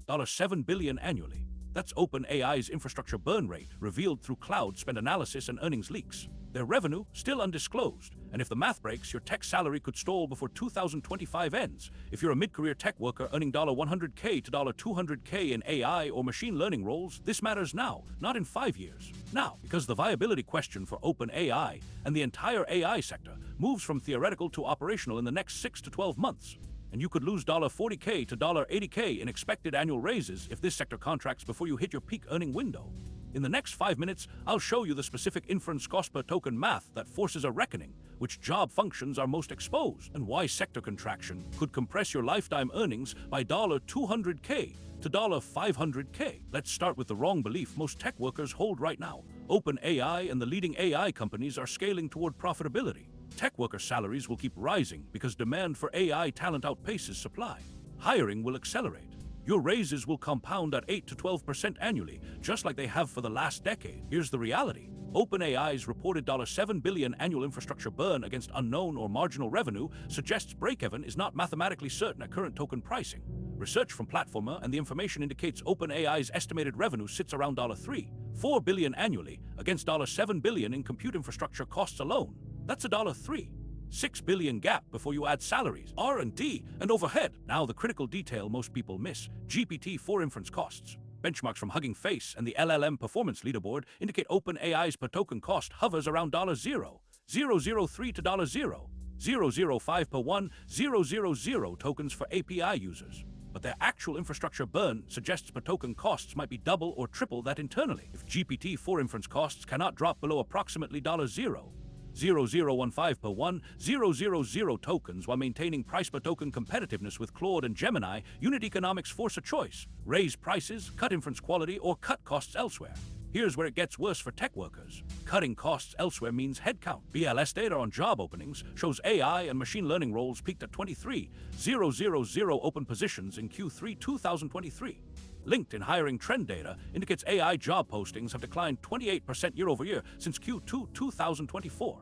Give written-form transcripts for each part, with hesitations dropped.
$7 billion annually. That's OpenAI's infrastructure burn rate, revealed through cloud spend analysis and earnings leaks. Their revenue, still undisclosed, and if the math breaks, your tech salary could stall before 2025 ends. If you're a mid-career tech worker earning $100K to $200K in AI or machine learning roles, this matters now, not in 5 years. Now, because the viability question for OpenAI and the entire AI sector moves from theoretical to operational in the next 6 to 12 months. And you could lose $40K to $80K in expected annual raises if this sector contracts before you hit your peak earning window. In the next 5 minutes, I'll show you the specific inference-cost-per-token math that forces a reckoning, which job functions are most exposed, and why sector contraction could compress your lifetime earnings by $200K to $500K. Let's start with the wrong belief most tech workers hold right now. OpenAI and the leading AI companies are scaling toward profitability. Tech worker salaries will keep rising because demand for AI talent outpaces supply. Hiring will accelerate. Your raises will compound at 8 to 12% annually, just like they have for the last decade. Here's the reality. OpenAI's reported $7 billion annual infrastructure burn against unknown or marginal revenue suggests breakeven is not mathematically certain at current token pricing. Research from Platformer and the information indicates OpenAI's estimated revenue sits around $4 billion annually against $7 billion in compute infrastructure costs alone. That's a $6 billion gap before you add salaries, R&D, and overhead. Now the critical detail most people miss: GPT-4 inference costs. Benchmarks from Hugging Face and the LLM performance leaderboard indicate OpenAI's per token cost hovers around $0.003 to $0.005 per 1,000 tokens for API users. But their actual infrastructure burn suggests per token costs might be double or triple that internally. If GPT-4 inference costs cannot drop below approximately $0.0015 per 1,000 tokens while maintaining price per token competitiveness with Claude and Gemini, unit economics force a choice: raise prices, cut inference quality, or cut costs elsewhere. Here's where it gets worse for tech workers. Cutting costs elsewhere means headcount. BLS data on job openings shows AI and machine learning roles peaked at 23,000 open positions in Q3 2023. LinkedIn hiring trend data indicates AI job postings have declined 28% year-over-year since Q2 2024.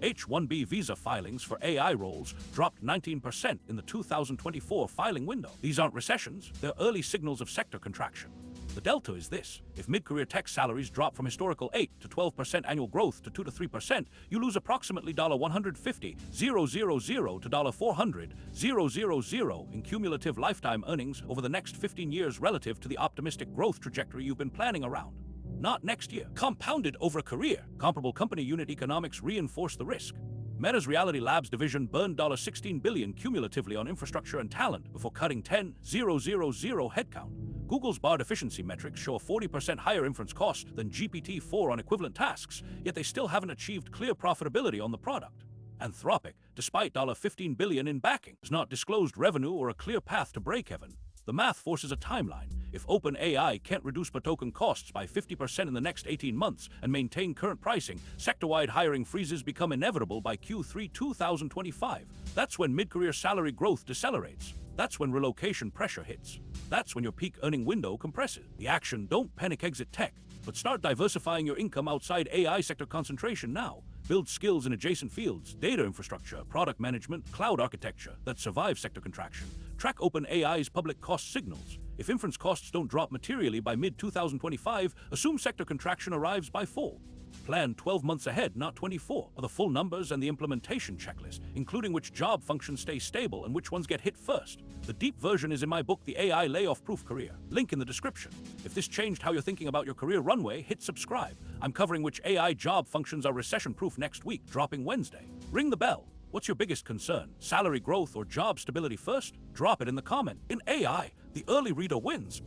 H-1B visa filings for AI roles dropped 19% in the 2024 filing window. These aren't recessions, they're early signals of sector contraction. The delta is this: if mid-career tech salaries drop from historical 8 to 12% annual growth to 2 to 3%, you lose approximately $150,000 to $400,000 in cumulative lifetime earnings over the next 15 years relative to the optimistic growth trajectory you've been planning around. Not next year. Compounded over a career. Comparable company unit economics reinforce the risk. Meta's Reality Labs division burned $16 billion cumulatively on infrastructure and talent before cutting 10,000 headcount. Google's BARD efficiency metrics show a 40% higher inference cost than GPT-4 on equivalent tasks, yet they still haven't achieved clear profitability on the product. Anthropic, despite $15 billion in backing, has not disclosed revenue or a clear path to breakeven. The math forces a timeline. If OpenAI can't reduce per token costs by 50% in the next 18 months and maintain current pricing, sector-wide hiring freezes become inevitable by Q3 2025. That's when mid-career salary growth decelerates. That's when relocation pressure hits. That's when your peak earning window compresses. The action: don't panic exit tech, but start diversifying your income outside AI sector concentration now. Build skills in adjacent fields: data infrastructure, product management, cloud architecture that survive sector contraction. Track OpenAI's public cost signals. If inference costs don't drop materially by mid-2025, assume sector contraction arrives by fall. Plan 12 months ahead, not 24. Are the full numbers and the implementation checklist, including which job functions stay stable and which ones get hit first. The deep version is in my book, The AI Layoff-Proof Career. Link in the description. If this changed how you're thinking about your career runway, hit subscribe. I'm covering which AI job functions are recession-proof next week, dropping Wednesday. Ring the bell. What's your biggest concern? Salary growth or job stability first? Drop it in the comment. In AI, the early reader wins.